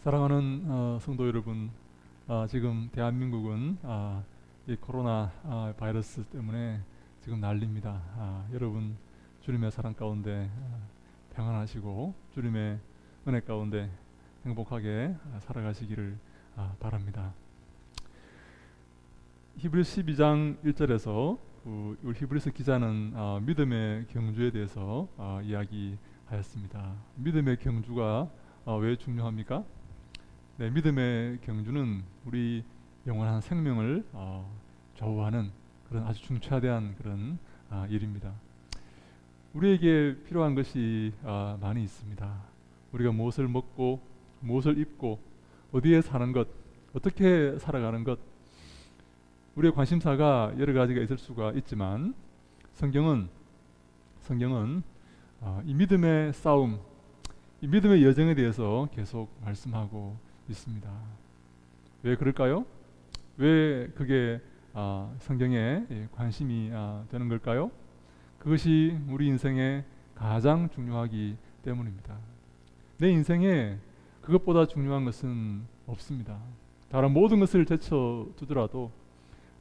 사랑하는 성도 여러분, 지금 대한민국은 이 코로나 바이러스 때문에 지금 난립니다. 여러분 주님의 사랑 가운데 평안하시고 주님의 은혜 가운데 행복하게 살아가시기를 바랍니다. 히브리서 12장 1절에서 우리 히브리서 기자는 믿음의 경주에 대해서 이야기하였습니다. 믿음의 경주가 왜 중요합니까? 네, 믿음의 경주는 우리 영원한 생명을 좌우하는 그런 아주 중차대한 그런 일입니다. 우리에게 필요한 것이 많이 있습니다. 우리가 무엇을 먹고 무엇을 입고 어디에 사는 것, 어떻게 살아가는 것, 우리의 관심사가 여러 가지가 있을 수가 있지만 성경은 이 믿음의 싸움, 이 믿음의 여정에 대해서 계속 말씀하고 있습니다. 왜 그럴까요? 왜 그게 성경에 관심이 되는 걸까요? 그것이 우리 인생에 가장 중요하기 때문입니다. 내 인생에 그것보다 중요한 것은 없습니다. 다른 모든 것을 제쳐두더라도,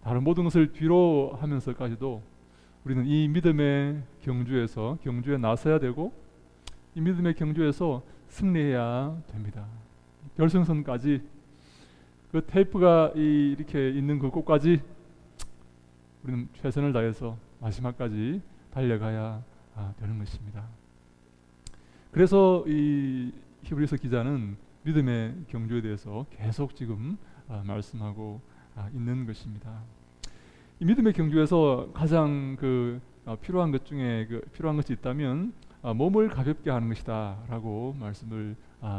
다른 모든 것을 뒤로 하면서까지도 우리는 이 믿음의 경주에 나서야 되고, 이 믿음의 경주에서 승리해야 됩니다. 결승선까지, 그 테이프가 이렇게 있는 그곳까지 우리는 최선을 다해서 마지막까지 달려가야 되는 것입니다. 그래서 이 히브리서 기자는 믿음의 경주에 대해서 계속 지금 말씀하고 있는 것입니다. 이 믿음의 경주에서 가장 필요한 것 중에 필요한 것이 있다면 몸을 가볍게 하는 것이다라고 말씀을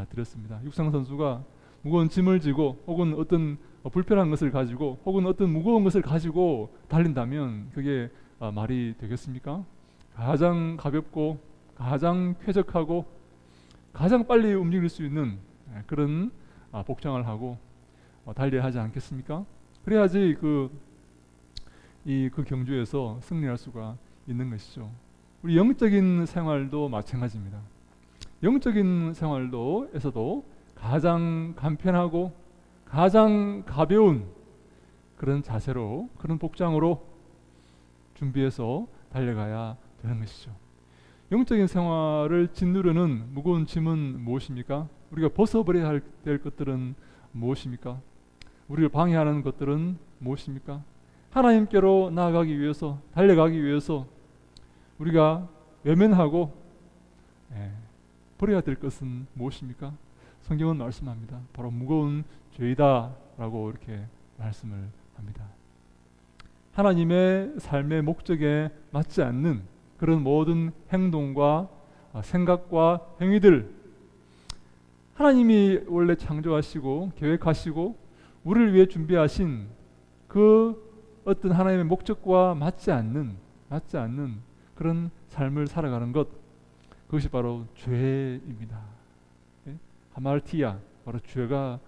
드렸습니다. 육상 선수가 무거운 짐을 지고 혹은 어떤 불편한 것을 가지고 혹은 어떤 무거운 것을 가지고 달린다면 그게 말이 되겠습니까? 가장 가볍고 가장 쾌적하고 가장 빨리 움직일 수 있는 그런 복장을 하고 달려야 하지 않겠습니까? 그래야지 그 경주에서 승리할 수가 있는 것이죠. 우리 영적인 생활도 마찬가지입니다. 영적인 생활에서도 가장 간편하고 가장 가벼운 그런 자세로, 그런 복장으로 준비해서 달려가야 되는 것이죠. 영적인 생활을 짓누르는 무거운 짐은 무엇입니까? 우리가 벗어버려야 될 것들은 무엇입니까? 우리를 방해하는 것들은 무엇입니까? 하나님께로 나아가기 위해서, 달려가기 위해서 우리가 외면하고 버려야 될 것은 무엇입니까? 성경은 말씀합니다. 바로 무거운 죄이다 라고 이렇게 말씀을 합니다. 하나님의 삶의 목적에 맞지 않는 그런 모든 행동과 생각과 행위들, 하나님이 원래 창조하시고 계획하시고 우리를 위해 준비하신 그 어떤 하나님의 목적과 맞지 않는 그런 삶을 살아가는 것, 그것이 바로 죄입니다. 하말티아, 바로 죄가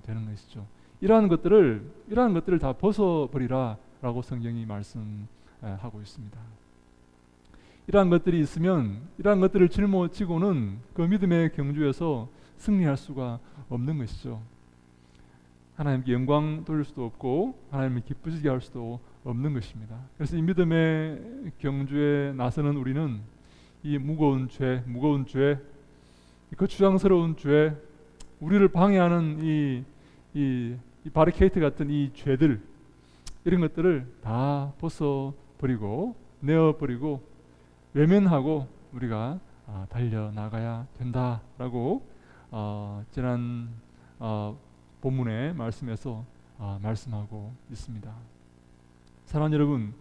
되는 것이죠. 이러한 것들을 다 벗어버리라라고 성경이 말씀하고 있습니다. 이러한 것들이 있으면, 이러한 것들을 짊어지고는 그 믿음의 경주에서 승리할 수가 없는 것이죠. 하나님께 영광 돌릴 수도 없고 하나님을 기쁘시게 할 수도 없는 것입니다. 그래서 이 믿음의 경주에 나서는 우리는 이 무거운 죄, 거추장스러운 죄, 우리를 방해하는 이 바리케이트 같은 이 죄들, 이런 것들을 다 벗어버리고 내어버리고 외면하고 우리가 달려나가야 된다라고 지난 본문의 말씀에서 말씀하고 있습니다. 사랑하는 여러분,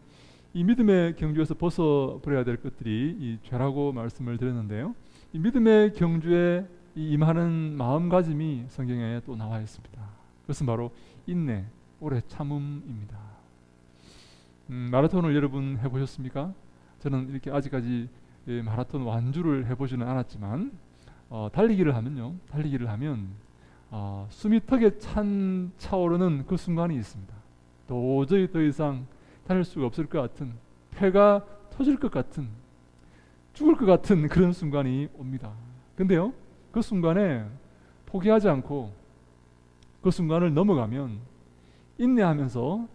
이 믿음의 경주에서 벗어버려야 될 것들이 이 죄라고 말씀을 드렸는데요, 이 믿음의 경주에 임하는 마음가짐이 성경에 또 나와 있습니다. 그것은 바로 인내, 오래 참음입니다. 마라톤을 여러분 해보셨습니까? 저는 이렇게 아직까지 마라톤 완주를 해보지는 않았지만 달리기를 하면 숨이 턱에 차오르는 그 순간이 있습니다. 도저히 더 이상 달릴 수가 없을 것 같은, 폐가 터질 것 같은, 죽을 것 같은 그런 순간이 옵니다. 근데요, 그 순간에 포기하지 않고 그 순간을 넘어가면, 인내하면서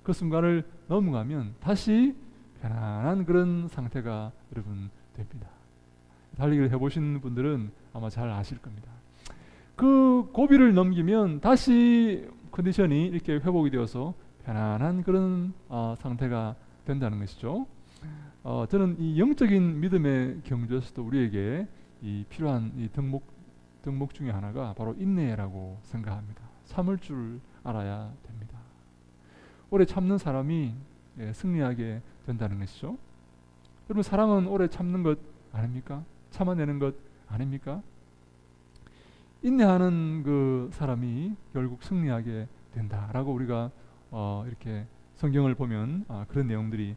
그 순간을 넘어가면 다시 편안한 그런 상태가 여러분 됩니다. 달리기를 해보신 분들은 아마 잘 아실 겁니다. 그 고비를 넘기면 다시 컨디션이 이렇게 회복이 되어서 편안한 그런 상태가 된다는 것이죠. 저는 이 영적인 믿음의 경주에서도 우리에게 이 필요한 이 덕목 중에 하나가 바로 인내라고 생각합니다. 참을 줄 알아야 됩니다. 오래 참는 사람이 승리하게 된다는 것이죠. 여러분, 사랑은 오래 참는 것 아닙니까? 참아내는 것 아닙니까? 인내하는 그 사람이 결국 승리하게 된다라고 우리가 이렇게 성경을 보면 그런 내용들이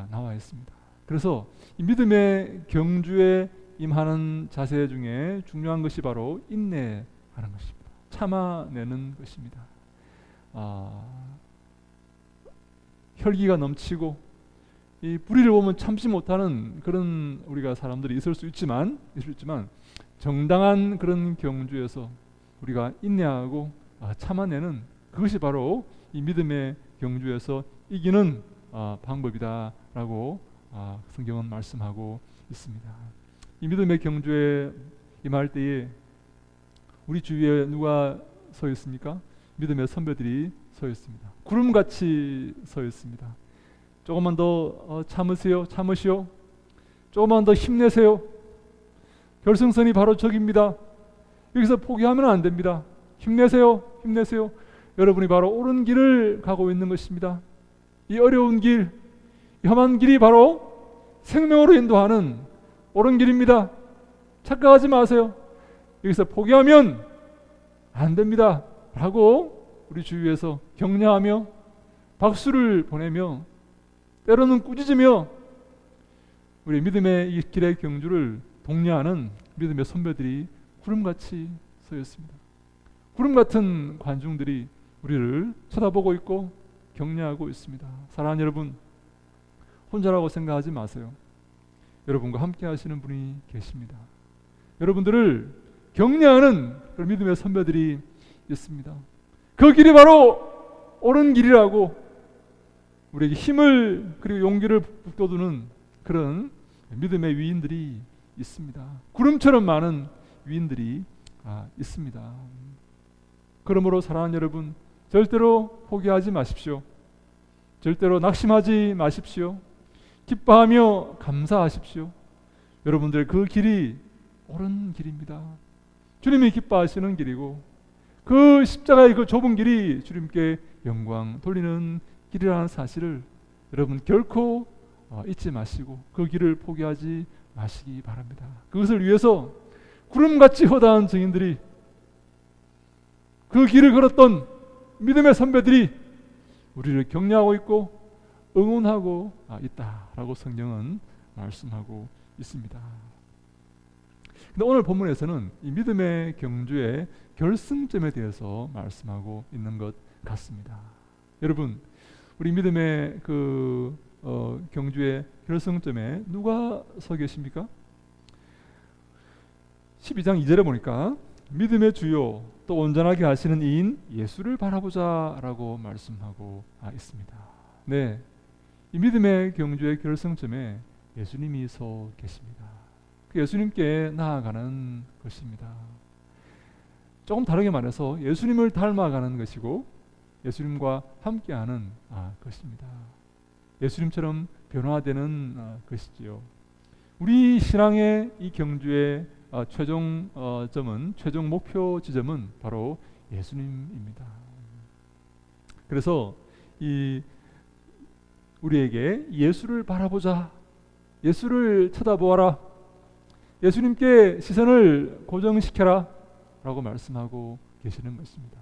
나와 있습니다. 그래서 이 믿음의 경주에 임하는 자세 중에 중요한 것이 바로 인내하는 것입니다. 참아내는 것입니다. 혈기가 넘치고 이 불의를 보면 참지 못하는 그런 우리가 사람들이 있을 수 있지만 정당한 그런 경주에서 우리가 인내하고 참아내는 그것이 바로 이 믿음의 경주에서 이기는 방법이다라고 성경은 말씀하고 있습니다. 이 믿음의 경주에 임할 때에 우리 주위에 누가 서 있습니까? 믿음의 선배들이 서 있습니다. 구름같이 서 있습니다. 조금만 더 참으시오. 조금만 더 힘내세요. 결승선이 바로 저기입니다. 여기서 포기하면 안 됩니다. 힘내세요. 여러분이 바로 옳은 길을 가고 있는 것입니다. 이 어려운 길, 이 험한 길이 바로 생명으로 인도하는 옳은 길입니다. 착각하지 마세요. 여기서 포기하면 안 됩니다. 라고 우리 주위에서 격려하며 박수를 보내며 때로는 꾸짖으며 우리 믿음의 이 길의 경주를 독려하는 믿음의 선배들이 구름같이 서 있습니다. 구름 같은 관중들이 우리를 쳐다보고 있고 격려하고 있습니다. 사랑하는 여러분, 혼자라고 생각하지 마세요. 여러분과 함께 하시는 분이 계십니다. 여러분들을 격려하는 그런 믿음의 선배들이 있습니다. 그 길이 바로 옳은 길이라고 우리에게 힘을 그리고 용기를 북돋우는 그런 믿음의 위인들이 있습니다. 구름처럼 많은 위인들이 있습니다. 그러므로 사랑하는 여러분, 절대로 포기하지 마십시오. 절대로 낙심하지 마십시오. 기뻐하며 감사하십시오. 여러분들 그 길이 옳은 길입니다. 주님이 기뻐하시는 길이고 그 십자가의 그 좁은 길이 주님께 영광 돌리는 길이라는 사실을 여러분 결코 잊지 마시고 그 길을 포기하지 마시기 바랍니다. 그것을 위해서 구름같이 허다한 증인들이, 그 길을 걸었던 믿음의 선배들이 우리를 격려하고 있고 응원하고 있다라고 성경은 말씀하고 있습니다. 근데 오늘 본문에서는 이 믿음의 경주의 결승점에 대해서 말씀하고 있는 것 같습니다. 여러분, 우리 믿음의 그 경주의 결승점에 누가 서 계십니까? 12장 2절에 보니까 믿음의 주요 또 온전하게 하시는 이인 예수를 바라보자 라고 말씀하고 있습니다. 네, 이 믿음의 경주의 결승점에 예수님이 서 계십니다. 그 예수님께 나아가는 것입니다. 조금 다르게 말해서 예수님을 닮아가는 것이고 예수님과 함께하는 것입니다. 예수님처럼 변화되는 것이지요. 우리 신앙의 이 경주의 최종 목표 지점은 바로 예수님입니다. 그래서 우리에게 예수를 바라보자, 예수를 쳐다보아라, 예수님께 시선을 고정시켜라 라고 말씀하고 계시는 것입니다.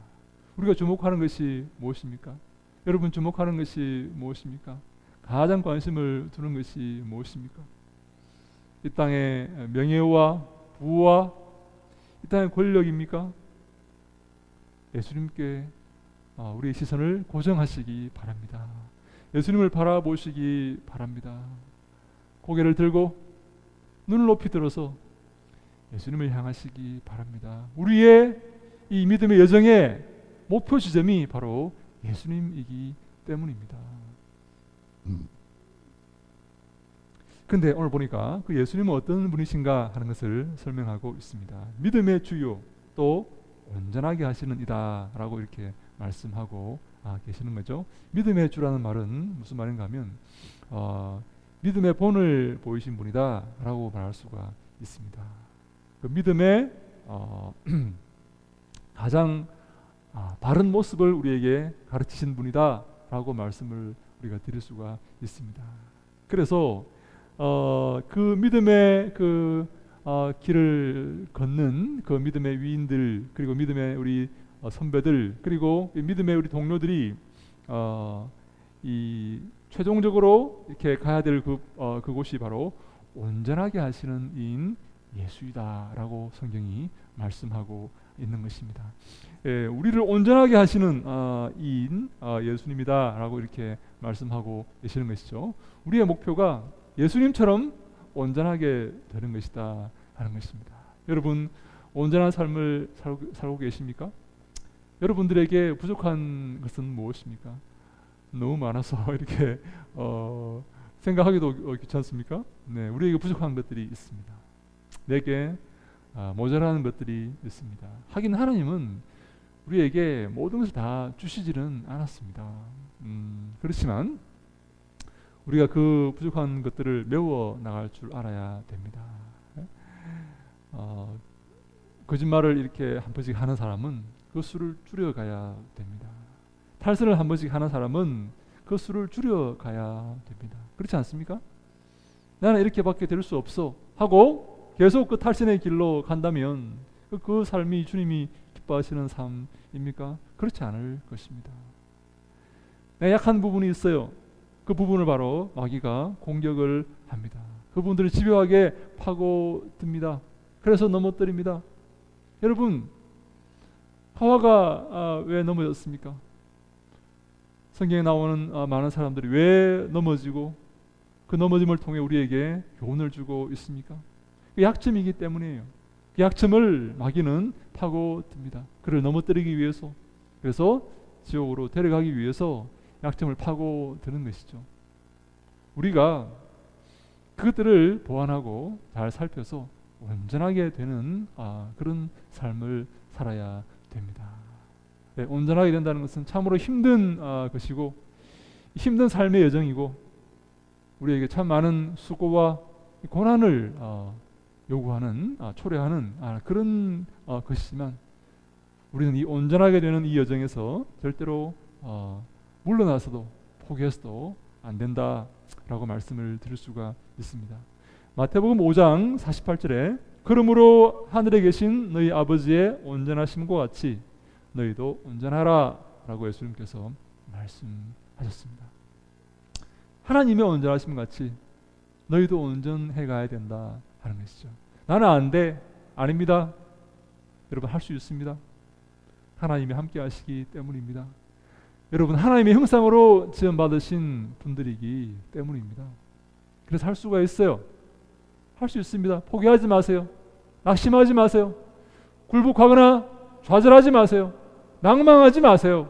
우리가 주목하는 것이 무엇입니까? 여러분 주목하는 것이 무엇입니까? 가장 관심을 두는 것이 무엇입니까? 이 땅의 명예와 부와 이 땅의 권력입니까? 예수님께 우리의 시선을 고정하시기 바랍니다. 예수님을 바라보시기 바랍니다. 고개를 들고 눈을 높이 들어서 예수님을 향하시기 바랍니다. 우리의 이 믿음의 여정의 목표 지점이 바로 예수님이기 때문입니다. 근데 오늘 보니까 그 예수님은 어떤 분이신가 하는 것을 설명하고 있습니다. 믿음의 주요 또 온전하게 하시는 이다 라고 이렇게 말씀하고 계시는 거죠. 믿음의 주라는 말은 무슨 말인가 하면 믿음의 본을 보이신 분이다 라고 말할 수가 있습니다. 그 믿음의 가장 바른 모습을 우리에게 가르치신 분이다 라고 말씀을 우리가 드릴 수가 있습니다. 그래서 그 믿음의 길을 걷는 그 믿음의 위인들, 그리고 믿음의 우리 선배들, 그리고 믿음의 우리 동료들이 이 최종적으로 이렇게 가야 될 그곳이 바로 온전하게 하시는 이인 예수이다라고 성경이 말씀하고 있는 것입니다. 우리를 온전하게 하시는 이인 예수님이다라고 이렇게 말씀하고 계시는 것이죠. 우리의 목표가 예수님처럼 온전하게 되는 것이다 하는 것입니다. 여러분 온전한 삶을 살고 계십니까? 여러분들에게 부족한 것은 무엇입니까? 너무 많아서 이렇게 생각하기도 귀찮습니까? 네, 우리에게 부족한 것들이 있습니다. 내게 모자라는 것들이 있습니다. 하긴 하나님은 우리에게 모든 것을 다 주시지는 않았습니다. 그렇지만 우리가 그 부족한 것들을 메워 나갈 줄 알아야 됩니다. 거짓말을 이렇게 한 번씩 하는 사람은 그 수를 줄여가야 됩니다. 탈선을 한 번씩 하는 사람은 그 수를 줄여가야 됩니다. 그렇지 않습니까? 나는 이렇게밖에 될 수 없어 하고 계속 그 탈선의 길로 간다면 그 삶이 주님이 기뻐하시는 삶입니까? 그렇지 않을 것입니다. 내가 약한 부분이 있어요. 그 부분을 바로 마귀가 공격을 합니다. 그 부분들을 집요하게 파고듭니다. 그래서 넘어뜨립니다. 여러분, 하와가 왜 넘어졌습니까? 성경에 나오는 많은 사람들이 왜 넘어지고 그 넘어짐을 통해 우리에게 교훈을 주고 있습니까? 그 약점이기 때문이에요. 그 약점을 마귀는 파고듭니다. 그를 넘어뜨리기 위해서, 그래서 지옥으로 데려가기 위해서 약점을 파고드는 것이죠. 우리가 그것들을 보완하고 잘 살펴서 온전하게 되는 그런 삶을 살아야 됩니다. 네, 온전하게 된다는 것은 참으로 힘든 것이고 힘든 삶의 여정이고 우리에게 참 많은 수고와 고난을 요구하는 초래하는 그런 것이지만 우리는 이 온전하게 되는 이 여정에서 절대로 물러나서도 포기해서도 안 된다라고 말씀을 드릴 수가 있습니다. 마태복음 5장 48절에 그러므로 하늘에 계신 너희 아버지의 온전하심과 같이 너희도 온전하라 라고 예수님께서 말씀하셨습니다. 하나님의 온전하심 같이 너희도 온전해 가야 된다 하는 것이죠. 나는 안 돼. 아닙니다. 여러분 할 수 있습니다. 하나님이 함께 하시기 때문입니다. 여러분 하나님의 형상으로 지음받으신 분들이기 때문입니다. 그래서 할 수가 있어요. 할 수 있습니다. 포기하지 마세요. 낙심하지 마세요. 굴복하거나 좌절하지 마세요. 낭망하지 마세요.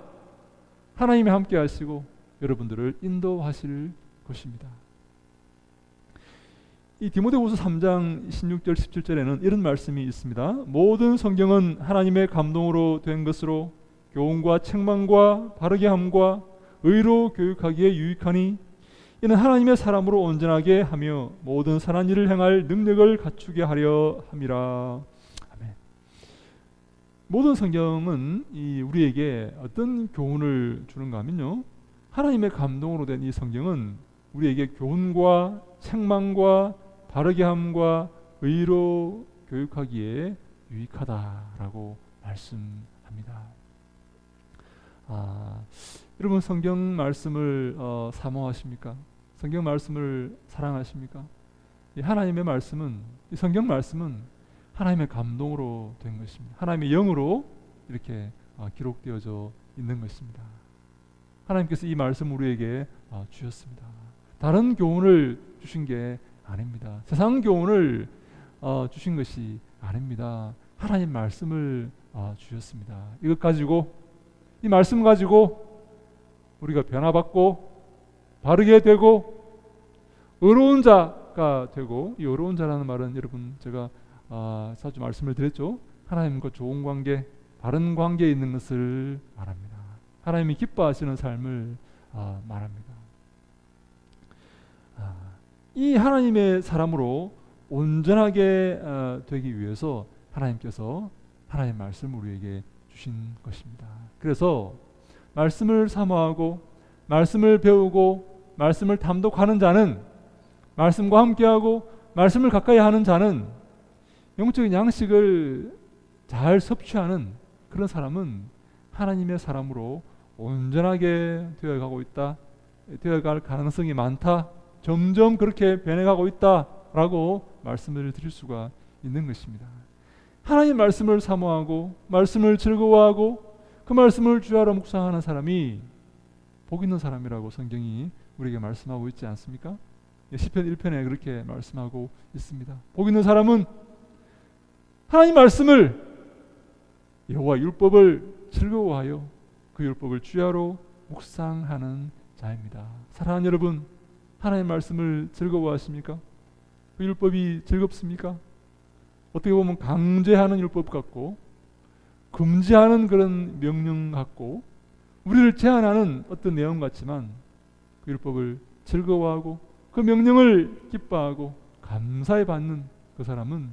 하나님이 함께 하시고 여러분들을 인도하실 것입니다. 이 디모데후서 3장 16절 17절에는 이런 말씀이 있습니다. 모든 성경은 하나님의 감동으로 된 것으로 교훈과 책망과 바르게 함과 의로 교육하기에 유익하니 이는 하나님의 사람으로 온전하게 하며 모든 선한 일을 행할 능력을 갖추게 하려 함이라. 아멘. 모든 성경은 우리에게 어떤 교훈을 주는가 하면요, 하나님의 감동으로 된 이 성경은 우리에게 교훈과 책망과 바르게 함과 의로 교육하기에 유익하다라고 말씀합니다. 여러분 성경 말씀을 사모하십니까? 성경 말씀을 사랑하십니까? 이 하나님의 말씀은, 이 성경 말씀은 하나님의 감동으로 된 것입니다. 하나님의 영으로 이렇게 기록되어져 있는 것입니다. 하나님께서 이 말씀 우리에게 주셨습니다. 다른 교훈을 주신 게 아닙니다. 세상 교훈을 주신 것이 아닙니다. 하나님 말씀을 주셨습니다. 이것 가지고, 이 말씀 가지고 우리가 변화받고 바르게 되고 의로운 자가 되고, 이 의로운 자라는 말은 여러분 제가 자주 말씀을 드렸죠. 하나님과 좋은 관계, 바른 관계에 있는 것을 말합니다. 하나님이 기뻐하시는 삶을 말합니다. 이 하나님의 사람으로 온전하게 되기 위해서 하나님께서 하나님의 말씀을 우리에게 주신 것입니다. 그래서 말씀을 사모하고 말씀을 배우고 말씀을 탐독하는 자는, 말씀과 함께하고 말씀을 가까이 하는 자는, 영적인 양식을 잘 섭취하는 그런 사람은 하나님의 사람으로 온전하게 되어가고 있다, 되어갈 가능성이 많다, 점점 그렇게 변해가고 있다라고 말씀을 드릴 수가 있는 것입니다. 하나님 말씀을 사모하고 말씀을 즐거워하고 그 말씀을 주야로 묵상하는 사람이 복 있는 사람이라고 성경이 우리에게 말씀하고 있지 않습니까? 시편 1편에 그렇게 말씀하고 있습니다. 복 있는 사람은 하나님 말씀을, 여호와 율법을 즐거워하여 그 율법을 주야로 묵상하는 자입니다. 사랑하는 여러분, 하나님 말씀을 즐거워하십니까? 그 율법이 즐겁습니까? 어떻게 보면 강제하는 율법 같고 금지하는 그런 명령 같고 우리를 제한하는 어떤 내용 같지만, 그 율법을 즐거워하고 그 명령을 기뻐하고 감사히 받는 그 사람은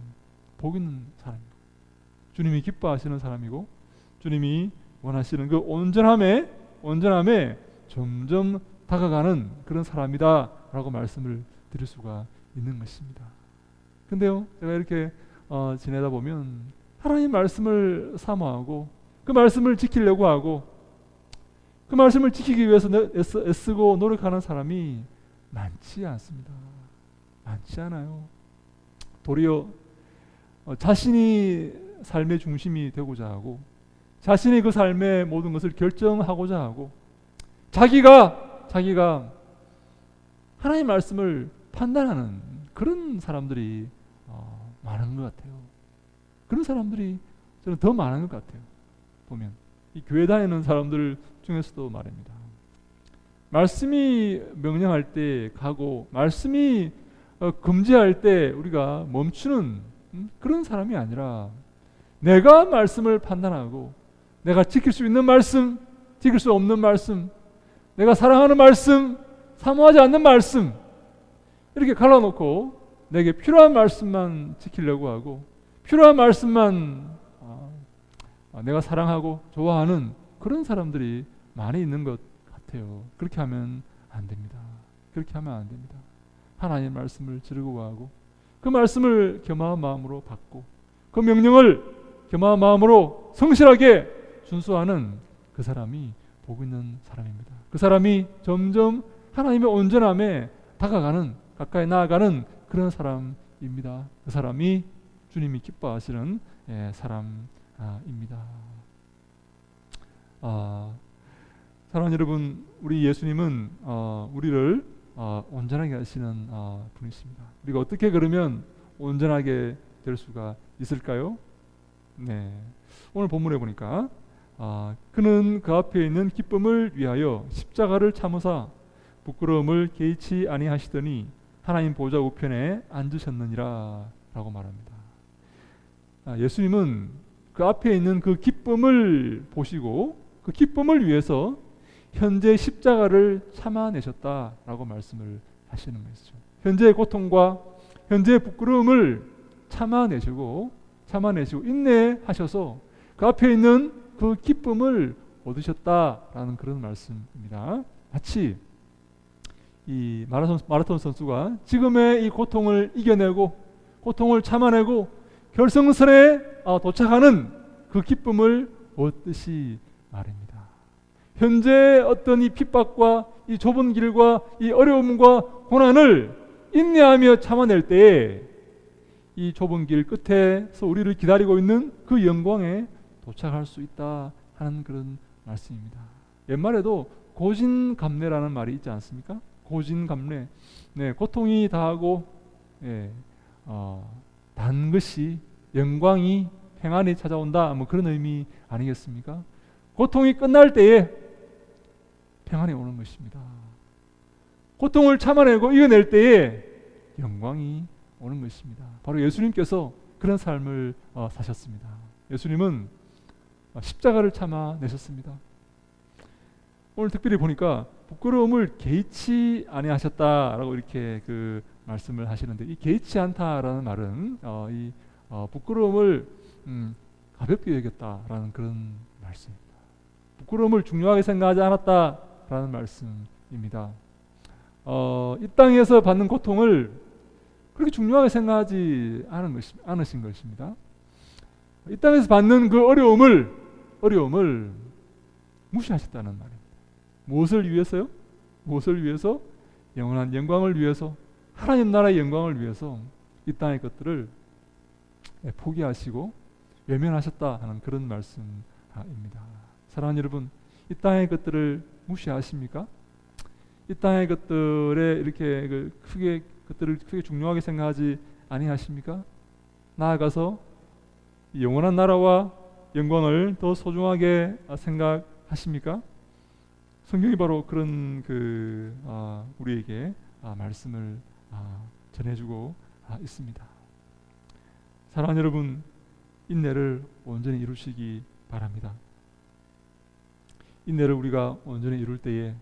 복 있는 사람입니다. 주님이 기뻐하시는 사람이고 주님이 원하시는 그 온전함에 점점 다가가는 그런 사람이다 라고 말씀을 드릴 수가 있는 것입니다. 근데요, 제가 이렇게 지내다 보면 하나님 말씀을 사모하고 그 말씀을 지키려고 하고 그 말씀을 지키기 위해서 애쓰고 노력하는 사람이 많지 않습니다. 많지 않아요. 도리어 자신이 삶의 중심이 되고자 하고 자신이 그 삶의 모든 것을 결정하고자 하고 자기가 하나님 말씀을 판단하는 그런 사람들이 많은 것 같아요. 그런 사람들이 저는 더 많은 것 같아요. 보면 이 교회 다니는 사람들 중에서도 말입니다. 말씀이 명령할 때 가고 말씀이 금지할 때 우리가 멈추는 그런 사람이 아니라, 내가 말씀을 판단하고 내가 지킬 수 있는 말씀, 지킬 수 없는 말씀, 내가 사랑하는 말씀, 사모하지 않는 말씀, 이렇게 갈라놓고 내게 필요한 말씀만 지키려고 하고 필요한 말씀만 내가 사랑하고 좋아하는 그런 사람들이 많이 있는 것 같아요. 그렇게 하면 안 됩니다. 그렇게 하면 안 됩니다. 하나님의 말씀을 즐거워하고 그 말씀을 겸허한 마음으로 받고 그 명령을 겸허한 마음으로 성실하게 준수하는 그 사람이 복 있는 사람입니다. 그 사람이 점점 하나님의 온전함에 다가가는, 가까이 나아가는 그런 사람입니다. 그 사람이 주님이 기뻐하시는 사람입니다. 사랑하는 여러분, 우리 예수님은 우리를 온전하게 하시는 분이십니다. 우리가 어떻게 그러면 온전하게 될 수가 있을까요? 네, 오늘 본문에 보니까 그는 그 앞에 있는 기쁨을 위하여 십자가를 참으사 부끄러움을 개의치 아니하시더니 하나님 보좌 우편에 앉으셨느니라 라고 말합니다. 예수님은 그 앞에 있는 그 기쁨을 보시고 그 기쁨을 위해서 현재 십자가를 참아내셨다라고 말씀을 하시는 것이죠. 현재의 고통과 현재의 부끄러움을 참아내시고 인내하셔서 그 앞에 있는 그 기쁨을 얻으셨다라는 그런 말씀입니다. 마치 이 마라톤 선수가 지금의 이 고통을 이겨내고 고통을 참아내고 결승선에 도착하는 그 기쁨을 얻듯이 말입니다. 현재 어떤 이 핍박과 이 좁은 길과 이 어려움과 고난을 인내하며 참아낼 때에 이 좁은 길 끝에서 우리를 기다리고 있는 그 영광에 도착할 수 있다 하는 그런 말씀입니다. 옛말에도 고진감래라는 말이 있지 않습니까? 고진감래. 네, 고통이 다하고 단 것이 영광이 평안이 찾아온다, 뭐 그런 의미 아니겠습니까? 고통이 끝날 때에 평안이 오는 것입니다. 고통을 참아내고 이겨낼 때에 영광이 오는 것입니다. 바로 예수님께서 그런 삶을 사셨습니다. 예수님은 십자가를 참아내셨습니다. 오늘 특별히 보니까 부끄러움을 개의치 아니하셨다라고 이렇게 그 말씀을 하시는데, 이 개의치 않다라는 말은 이 부끄러움을 가볍게 여겼다라는 그런 말씀입니다. 부끄러움을 중요하게 생각하지 않았다라는 말씀입니다. 이 땅에서 받는 고통을 그렇게 중요하게 생각하지 않으신 것입니다. 이 땅에서 받는 그 어려움을 무시하셨다는 말입니다. 무엇을 위해서요? 무엇을 위해서? 영원한 영광을 위해서, 하나님 나라의 영광을 위해서 이 땅의 것들을 포기하시고 외면하셨다 하는 그런 말씀입니다. 사랑하는 여러분, 이 땅의 것들을 무시하십니까? 이 땅의 것들에 이렇게 그것들을 크게 중요하게 생각하지 아니하십니까? 나아가서 영원한 나라와 영광을 더 소중하게 생각하십니까? 성경이 바로 그런 우리에게 말씀을 전해주고 있습니다. 사랑하는 여러분, 인내를 온전히 이루시기 바랍니다. 인내를 우리가 온전히 이룰 때에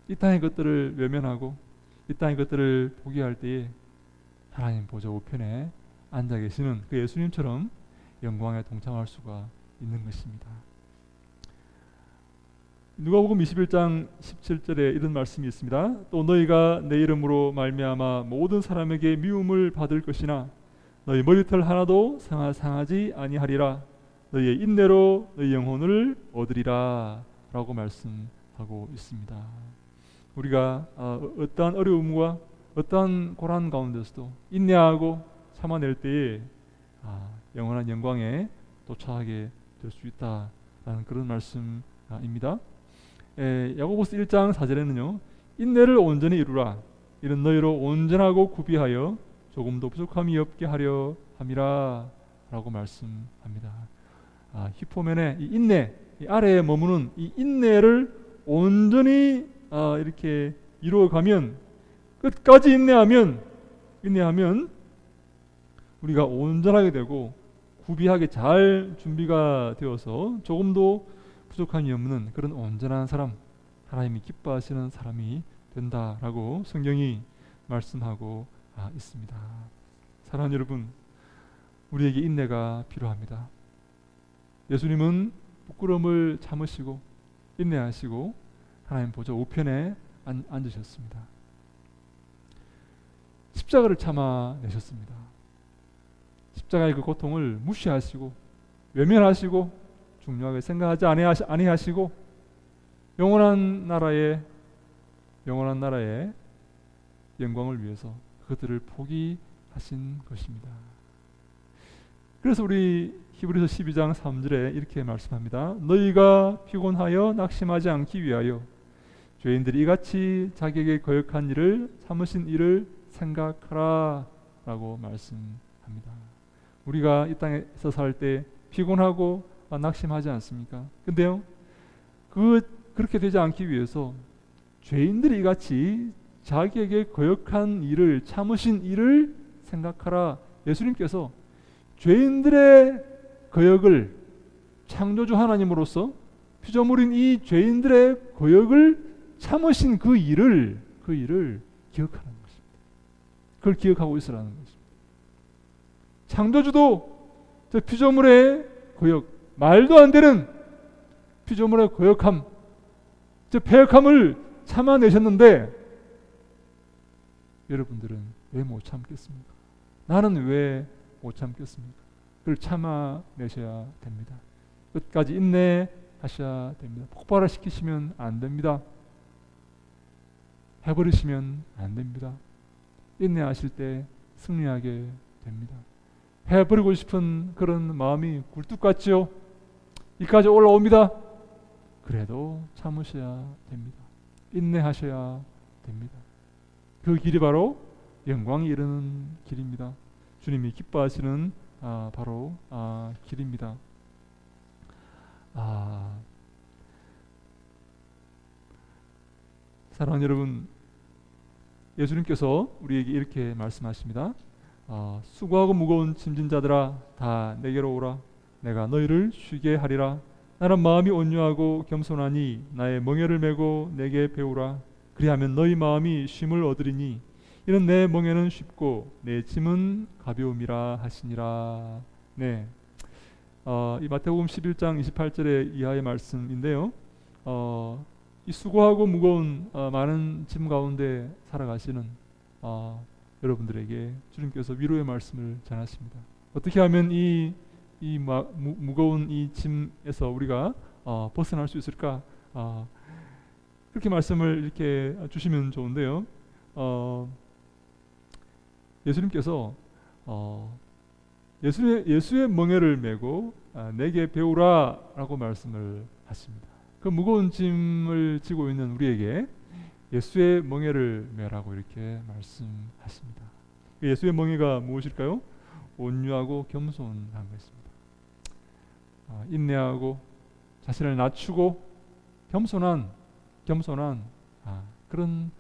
이 땅의 것들을 외면하고 이 땅의 것들을 포기할 때에 하나님 보좌 우편에 앉아 계시는 그 예수님처럼 영광에 동참할 수가 있는 것입니다. 누가복음 21장 17절에 이런 말씀이 있습니다. 또 너희가 내 이름으로 말미암아 모든 사람에게 미움을 받을 것이나 너희 머리털 하나도 상하지 아니하리라. 너희의 인내로 너희 영혼을 얻으리라 라고 말씀하고 있습니다. 우리가 어떠한 어려움과 어떠한 고난 가운데서도 인내하고 참아낼 때에 영원한 영광에 도착하게 될 수 있다라는 그런 말씀입니다. 야고보서 1장 4절에는요, 인내를 온전히 이루라. 이는 너희로 온전하고 구비하여 조금도 부족함이 없게 하려 함이라 라고 말씀합니다. 히포면에 이 인내, 이 아래에 머무는 이 인내를 온전히 이렇게 이루어가면, 끝까지 인내하면 우리가 온전하게 되고 구비하게 잘 준비가 되어서 조금도 부족함이 없는 그런 온전한 사람, 하나님이 기뻐하시는 사람이 된다라고 성경이 말씀하고 있습니다. 사랑하는 여러분, 우리에게 인내가 필요합니다. 예수님은 부끄러움을 참으시고 인내하시고 하나님 보좌 우편에 앉으셨습니다. 십자가를 참아내셨습니다. 십자가의 그 고통을 무시하시고 외면하시고 중요하게 생각하지 아니하시고 영원한 나라의 영광을 위해서 그들을 포기하신 것입니다. 그래서 우리 히브리서 12장 3절에 이렇게 말씀합니다. 너희가 피곤하여 낙심하지 않기 위하여 죄인들이 이같이 자기에게 거역한 일을 참으신 일을 생각하라 라고 말씀합니다. 우리가 이 땅에서 살 때 피곤하고 낙심하지 않습니까? 근데요, 그렇게 되지 않기 위해서 죄인들이 이같이 자기에게 거역한 일을 참으신 일을 생각하라. 예수님께서 죄인들의 거역을 창조주 하나님으로서 피조물인 이 죄인들의 거역을 참으신 그 일을 기억하는 것입니다. 그걸 기억하고 있으라는 것입니다. 창조주도 저 피조물의 거역, 말도 안 되는 피조물의 거역함, 저 패역함을 참아내셨는데 여러분들은 왜 못 참겠습니까? 나는 왜 못 참겠습니까? 그걸 참아내셔야 됩니다. 끝까지 인내하셔야 됩니다. 폭발을 시키시면 안 됩니다. 해버리시면 안 됩니다. 인내하실 때 승리하게 됩니다. 해버리고 싶은 그런 마음이 굴뚝 같지요. 이까지 올라옵니다. 그래도 참으셔야 됩니다. 인내하셔야 됩니다. 그 길이 바로 영광이 이르는 길입니다. 주님이 기뻐하시는 바로 길입니다. 사랑하는 여러분, 예수님께서 우리에게 이렇게 말씀하십니다. 수고하고 무거운 짐진 자들아 다 내게로 오라. 내가 너희를 쉬게 하리라. 나는 마음이 온유하고 겸손하니 나의 멍에를 메고 내게 배우라. 그리하면 너희 마음이 쉼을 얻으리니 이는 내 멍에는 쉽고 내 짐은 가벼움이라 하시니라. 네, 이 마태복음 11장 28절의 이하의 말씀인데요. 이 수고하고 무거운 많은 짐 가운데 살아가시는 여러분들에게 주님께서 위로의 말씀을 전하십니다. 어떻게 하면 무거운 이 짐에서 우리가 벗어날 수 있을까? 그렇게 말씀을 이렇게 주시면 좋은데요. 예수님께서 예수의 멍에를 메고 내게 배우라라고 말씀을 하십니다. 그 무거운 짐을 지고 있는 우리에게 예수의 멍에를 메라고 이렇게 말씀하십니다. 예수의 멍에가 무엇일까요? 온유하고 겸손한 것입니다. 인내하고 자신을 낮추고 겸손한 그런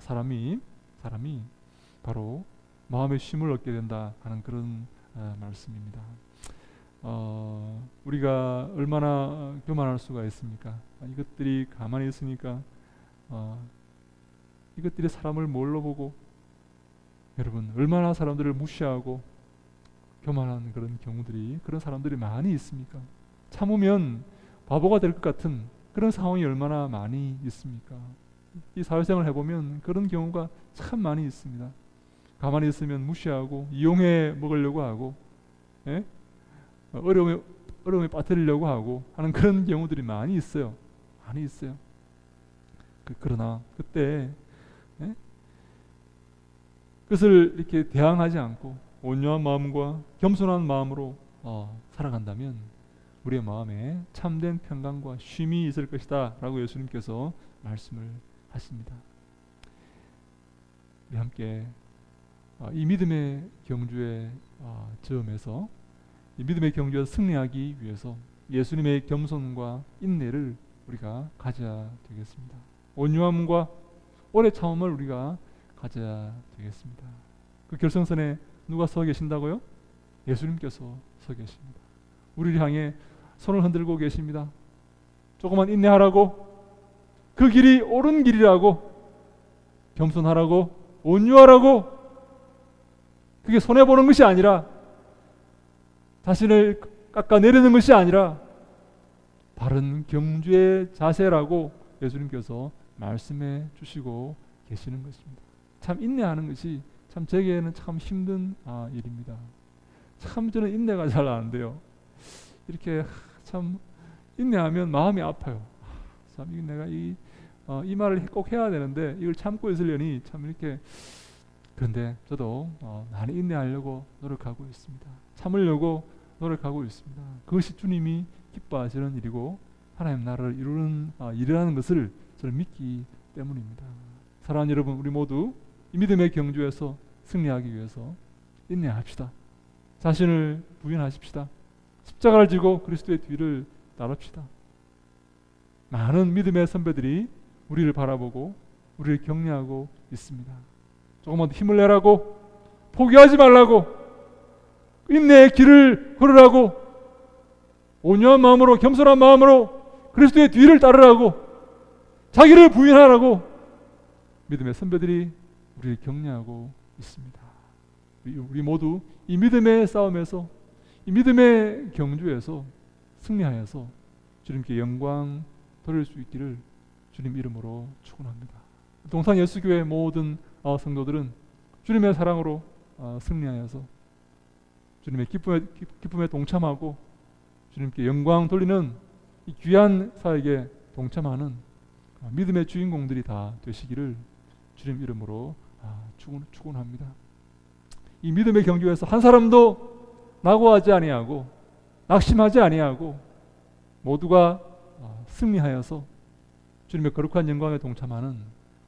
사람이 바로 마음의 쉼을 얻게 된다 하는 그런 말씀입니다. 우리가 얼마나 교만할 수가 있습니까? 이것들이 가만히 있으니까 이것들이 사람을 뭘로 보고, 여러분 얼마나 사람들을 무시하고 교만한 그런 사람들이 많이 있습니까? 참으면 바보가 될 것 같은 그런 상황이 얼마나 많이 있습니까? 이 사회생활을 해보면 그런 경우가 참 많이 있습니다. 가만히 있으면 무시하고 이용해 먹으려고 하고, 어려움에 빠뜨리려고 하고 하는 그런 경우들이 많이 있어요. 그러나 그때 그것을 이렇게 대항하지 않고 온유한 마음과 겸손한 마음으로 살아간다면 우리의 마음에 참된 평강과 쉼이 있을 것이다 라고 예수님께서 말씀을 하십니다. 우리 함께 이 믿음의 경주의 저음에서 이 믿음의 경주에서 승리하기 위해서 예수님의 겸손과 인내를 우리가 가져야 되겠습니다. 온유함과 오래 참음을 우리가 가져야 되겠습니다. 그 결승선에 누가 서 계신다고요? 예수님께서 서 계십니다. 우리를 향해 손을 흔들고 계십니다. 조금만 인내하라고, 그 길이 옳은 길이라고, 겸손하라고, 온유하라고. 그게 손해보는 것이 아니라, 자신을 깎아내리는 것이 아니라 바른 경주의 자세라고 예수님께서 말씀해 주시고 계시는 것입니다. 참 인내하는 것이 참 제게는 참 힘든 일입니다. 참 저는 인내가 잘 안 돼요. 이렇게 참 인내하면 마음이 아파요. 참 내가 이 말을 꼭 해야 되는데 이걸 참고 있으려니 참 이렇게. 그런데 저도 많이 인내하려고 노력하고 있습니다. 참으려고 노력하고 있습니다. 그것이 주님이 기뻐하시는 일이고 하나님 나라를 이루는 일이라는 것을 저는 믿기 때문입니다. 사랑하는 여러분, 우리 모두 이 믿음의 경주에서 승리하기 위해서 인내합시다. 자신을 부인하십시다. 십자가를 지고 그리스도의 뒤를 따릅시다. 많은 믿음의 선배들이 우리를 바라보고 우리를 격려하고 있습니다. 조금만 더 힘을 내라고, 포기하지 말라고, 인내의 길을 걸으라고, 온유한 마음으로 겸손한 마음으로 그리스도의 뒤를 따르라고, 자기를 부인하라고 믿음의 선배들이 우리를 격려하고 있습니다. 우리 모두 이 믿음의 싸움에서, 이 믿음의 경주에서 승리하여서 주님께 영광 돌릴 수 있기를 주님 이름으로 축원합니다. 동산 예수교회 모든 성도들은 주님의 사랑으로 승리하여서 주님의 기쁨에 동참하고 주님께 영광 돌리는 이 귀한 사역에 동참하는 믿음의 주인공들이 다 되시기를 주님 이름으로 축원합니다. 이 믿음의 경주에서 한 사람도 낙오하지 아니하고 낙심하지 아니하고 모두가 승리하여서 주님의 거룩한 영광에 동참하는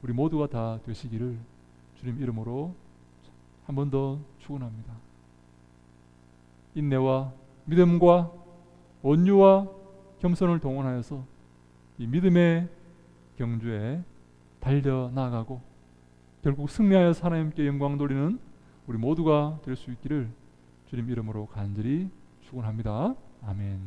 우리 모두가 다 되시기를 주님 이름으로 한 번 더 축원합니다. 인내와 믿음과 온유와 겸손을 동원하여서 이 믿음의 경주에 달려 나가고 결국 승리하여서 하나님께 영광 돌리는 우리 모두가 될 수 있기를 주님 이름으로 간절히 축원합니다. 아멘.